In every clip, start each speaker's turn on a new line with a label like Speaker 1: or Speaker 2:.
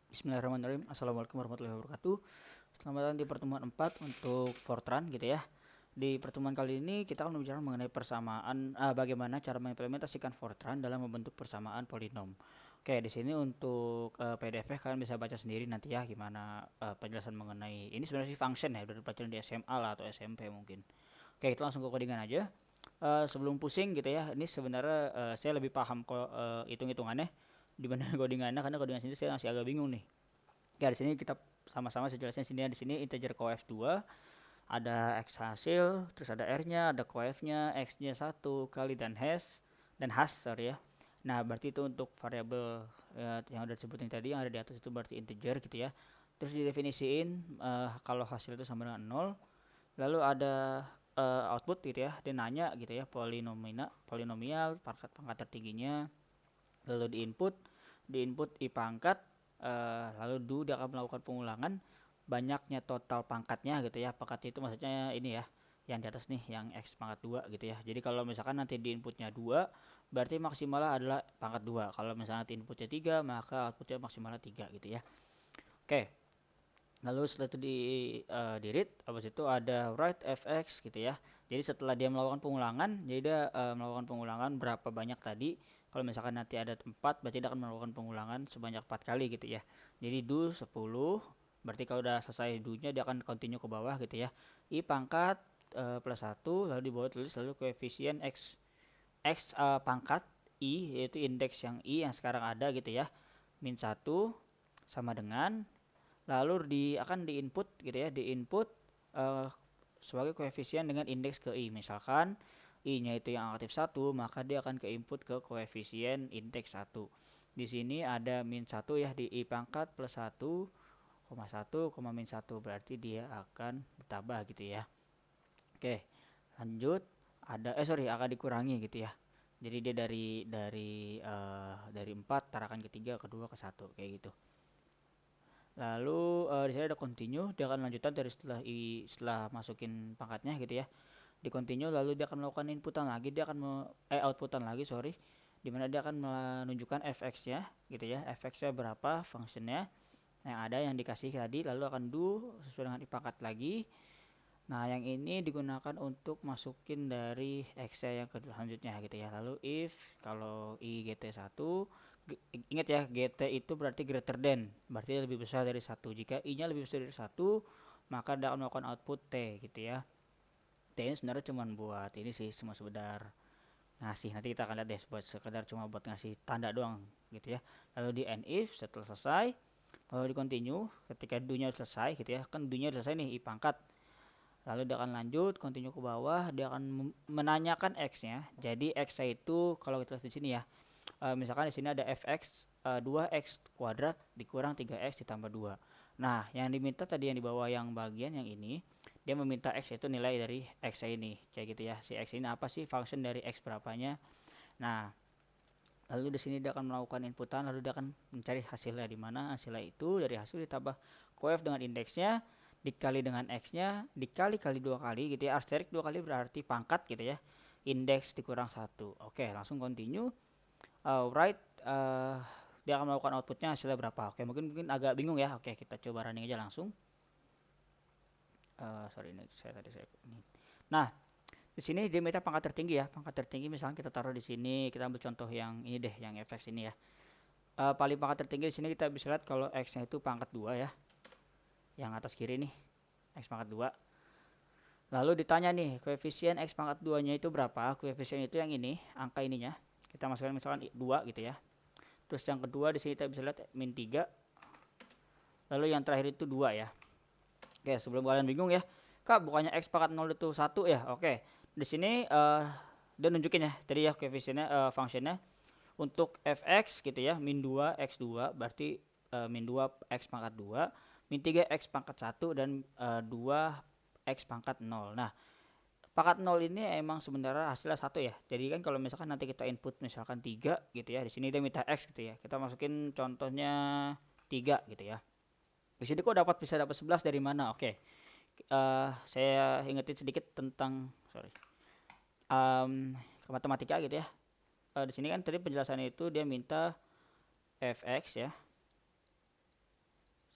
Speaker 1: Bismillahirrahmanirrahim. Assalamualaikum warahmatullahi wabarakatuh. Selamat datang di pertemuan 4 untuk Fortran gitu ya. Di pertemuan kali ini kita akan berbicara mengenai persamaan bagaimana cara mengimplementasikan Fortran dalam membentuk persamaan polinom. Oke, di sini untuk PDF kalian bisa baca sendiri nanti ya gimana penjelasan mengenai ini sebenarnya sih function ya, udah dipelajari di SMA lah atau SMP mungkin. Oke, kita langsung ke codingan aja. Sebelum pusing gitu ya, ini sebenarnya saya lebih paham kok hitung-hitungannya dibanding codingannya karena codingan sendiri saya masih agak bingung nih. Ya di sini kita sama-sama sejelasnya sini di sini integer coef 2, ada x hasil, terus ada r-nya, ada coef-nya, x-nya 1 kali dan has sorry ya. Nah, berarti itu untuk variabel yang udah disebutin tadi yang ada di atas itu berarti integer gitu ya. Terus didefinisiin kalau hasil itu sama dengan 0, lalu ada output gitu ya. Dia nanya gitu ya polinomial pangkat tertingginya, lalu di input i pangkat, lalu dia akan melakukan pengulangan banyaknya total pangkatnya gitu ya. Pangkat itu maksudnya ini ya, yang di atas nih yang x pangkat 2 gitu ya. Jadi kalau misalkan nanti di inputnya 2 berarti maksimalnya adalah pangkat 2. Kalau misalnya nanti inputnya 3 maka outputnya maksimalnya 3 gitu ya. Oke, lalu setelah itu di read, habis itu ada write fx gitu ya. Jadi setelah dia melakukan pengulangan, jadi dia melakukan pengulangan berapa banyak tadi. Kalau misalkan nanti ada 4, berarti dia akan melakukan pengulangan sebanyak 4 kali gitu ya. Jadi do 10, berarti kalau udah selesai do-nya dia akan continue ke bawah gitu ya. I pangkat plus 1, lalu di bawah tulis lalu koefisien x pangkat i, yaitu indeks yang i yang sekarang ada gitu ya, min 1 sama dengan, lalu akan di input gitu ya, di input sebagai koefisien dengan indeks ke i. Misalkan i-nya itu yang aktif 1, maka dia akan ke input ke koefisien indeks 1. Di sini ada min 1 ya, di i pangkat plus 1, 1, min 1, berarti dia akan bertambah gitu ya. Oke, lanjut, ada akan dikurangi gitu ya. Jadi dia dari 4 tarakan ke 3, kedua ke 1 kayak gitu. Lalu di sini ada continue, dia akan lanjutan dari setelah masukin pangkatnya gitu ya. Di continue lalu dia akan melakukan inputan lagi, dia akan outputan lagi sorry, dimana dia akan menunjukkan fx-nya gitu ya, fx-nya berapa fungsinya yang ada yang dikasih tadi, lalu akan do sesuai dengan pangkat lagi. Nah, yang ini digunakan untuk masukin dari x yang selanjutnya gitu ya. Lalu if kalau i gt1, ingat ya, gt itu berarti greater than, berarti lebih besar dari 1. Jika i-nya lebih besar dari 1, maka dia akan melakukan output t gitu ya. T ini sebenarnya cuma buat ini sih, cuma sekedar ngasih, nanti kita akan lihat deh, buat sekedar cuma buat ngasih tanda doang gitu ya. Lalu di end if setelah selesai, lalu di continue ketika do-nya selesai gitu ya. Kan do-nya selesai nih i pangkat. Lalu dia akan lanjut, continue ke bawah, dia akan menanyakan x-nya. Jadi x-nya itu kalau kita lihat di sini ya, misalkan di sini ada fx 2x kuadrat dikurang 3x ditambah 2. Nah, yang diminta tadi yang di bawah yang bagian yang ini, dia meminta x itu nilai dari x ini. Kayak gitu ya. Si x ini apa sih function dari x berapanya? Nah, lalu di sini dia akan melakukan inputan, lalu dia akan mencari hasilnya di mana. Hasilnya itu dari hasil ditambah coef dengan indeksnya dikali dengan x-nya dikali 2 kali gitu ya. Asterik 2 kali berarti pangkat gitu ya. Indeks dikurang 1. Oke, langsung continue. Write dia akan melakukan outputnya hasilnya berapa. Oke, mungkin agak bingung ya. Oke, kita coba running aja langsung. Sorry ini saya ini. Nah, di sini dia minta pangkat tertinggi ya. Pangkat tertinggi misalnya kita taruh di sini, kita ambil contoh yang ini deh, yang fx ini ya. Paling pangkat tertinggi di sini kita bisa lihat kalau x-nya itu pangkat 2 ya. Yang atas kiri nih, x pangkat 2. Lalu ditanya nih, koefisien x pangkat 2-nya itu berapa? Koefisien itu yang ini, angka ininya. Kita masukkan misalkan 2 gitu ya. Terus yang kedua di sini kita bisa lihat min 3. Lalu yang terakhir itu 2 ya. Oke, sebelum kalian bingung ya, Kak, bukannya x pangkat 0 itu 1 ya? Oke. Di sini dia nunjukin ya, tadi ya koefisiennya fungsinya untuk fx gitu ya, min 2 x2 berarti min 2 x pangkat 2, min 3 x pangkat 1 dan 2 x pangkat 0. Nah, pangkat 0 ini emang sebenarnya hasilnya 1 ya. Jadi kan kalau misalkan nanti kita input misalkan 3 gitu ya. Di sini dia minta x gitu ya. Kita masukin contohnya 3 gitu ya. Di sini kok bisa dapat 11 dari mana? Oke. Saya ingetin sedikit tentang matematika gitu ya. Di sini kan tadi penjelasannya itu dia minta fx ya.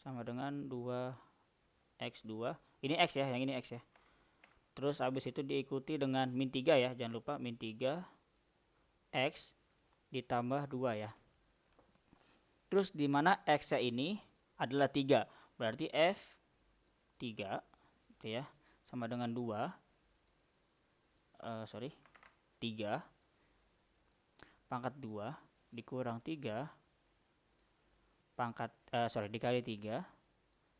Speaker 1: sama dengan 2x2. Ini x ya, yang ini x ya. Terus habis itu diikuti dengan min 3 ya, jangan lupa min 3 x ditambah 2 ya. Terus di mana x-nya ini adalah 3. Berarti f 3 gitu ya, sama dengan 3 pangkat 2 dikurang 3 dikali 3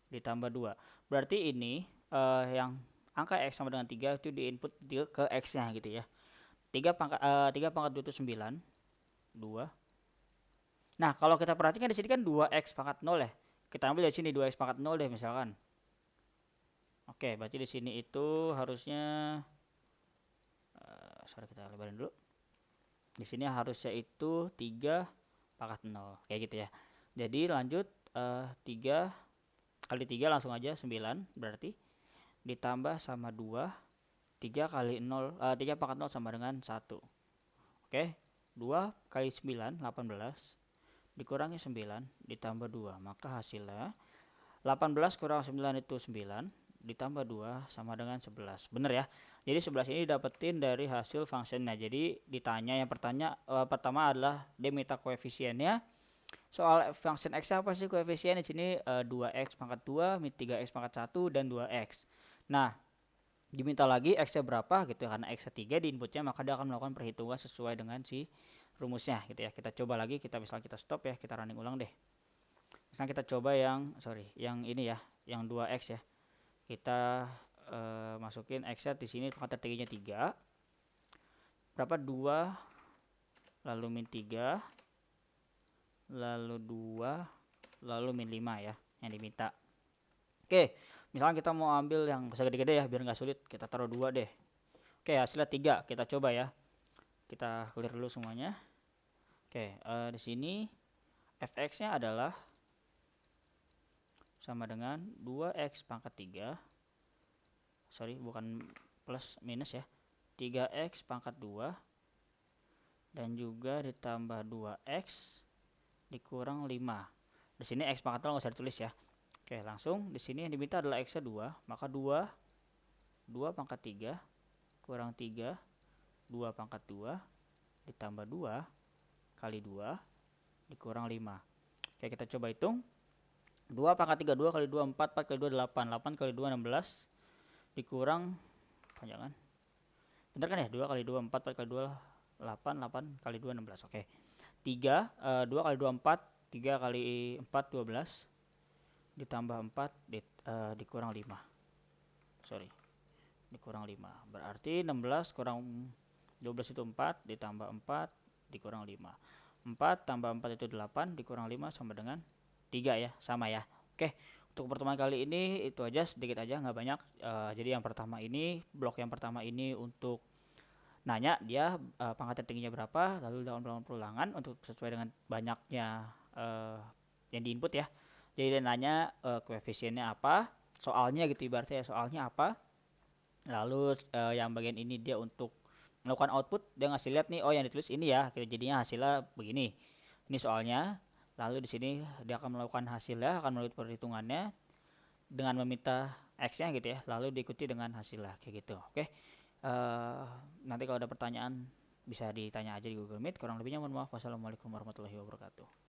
Speaker 1: ditambah 2. Berarti ini yang angka x sama dengan 3 itu diinput ke x-nya gitu ya. 3 pangkat 2 itu 9. 2. Nah, kalau kita perhatikan di sini kan 2x pangkat 0 ya. Kita ambil dari sini 2x pangkat 0 deh misalkan. Oke, berarti di sini itu harusnya kita lebarin dulu. Di sini harusnya itu 3 pangkat 0 kayak gitu ya. Jadi lanjut 3 kali 3 langsung aja 9 berarti ditambah sama 2. 3 kali 0 3 pangkat 0 sama dengan 1. Oke, 2 kali 9 18 dikurangi 9 ditambah 2, maka hasilnya 18 kurang 9 itu 9 ditambah 2 sama dengan 11. Bener ya. Jadi 11 ini dapetin dari hasil fungsinya. Jadi ditanya yang pertama adalah dia minta koefisiennya. Soal function x apa sih koefisien di sini 2x pangkat 2, min 3x pangkat 1 dan 2x. Nah, diminta lagi x-nya berapa gitu karena x-nya 3 di inputnya, maka dia akan melakukan perhitungan sesuai dengan si rumusnya gitu ya. Kita coba lagi, kita stop ya, kita running ulang deh. Misalnya kita coba yang ini ya, yang 2x ya. Kita masukin x-nya di sini pangkat tertingginya 3. Berapa? 2 lalu min 3 lalu 2 lalu min 5 ya yang diminta. Oke, misalnya kita mau ambil yang segede-gede ya biar nggak sulit, kita taruh 2 deh. Oke, hasilnya 3. Kita coba ya. Kita clear dulu semuanya. Oke, di sini fx-nya adalah sama dengan 2x pangkat 3. Bukan plus minus ya. 3x pangkat 2 dan juga ditambah 2x dikurang 5. Di sini x pangkat 0 nggak usah ditulis ya. Oke, langsung di sini yang diminta adalah x-nya 2, maka 2 pangkat 3 kurang 3 2 pangkat 2 ditambah 2 kali 2 dikurang 5. Oke, kita coba hitung. 2 pangkat 3 2 kali 2 4 4 kali 2 8 8 kali 2 16 dikurang panjangan. Benar kan ya? 2 kali 2 4 4 kali 2 8 8 kali 2 16. Oke. 3 2 kali 2 4 3 kali 4 12 ditambah 4 dikurang 5. Dikurang 5. Berarti 16 kurang 12 itu 4 ditambah 4 dikurang 5. 4 tambah 4 itu 8 dikurang 5 sama dengan 3 ya, sama ya. Oke, untuk pertemuan kali ini itu aja, sedikit aja nggak banyak. Jadi yang pertama ini, blok yang pertama ini untuk nanya dia pangkat tertingginya berapa, lalu dilakukan perulangan untuk sesuai dengan banyaknya yang diinput ya. Jadi dia nanya koefisiennya apa, soalnya gitu ibaratnya ya, soalnya apa. Lalu yang bagian ini dia untuk melakukan output, dia ngasih lihat nih, oh yang ditulis ini ya, jadinya hasilnya begini. Ini soalnya. Lalu di sini dia akan melakukan hasilnya, akan melalui perhitungannya dengan meminta x-nya gitu ya, lalu diikuti dengan hasilnya kayak gitu. Oke. Nanti kalau ada pertanyaan bisa ditanya aja di Google Meet. Kurang lebihnya mohon maaf. Wassalamualaikum warahmatullahi wabarakatuh.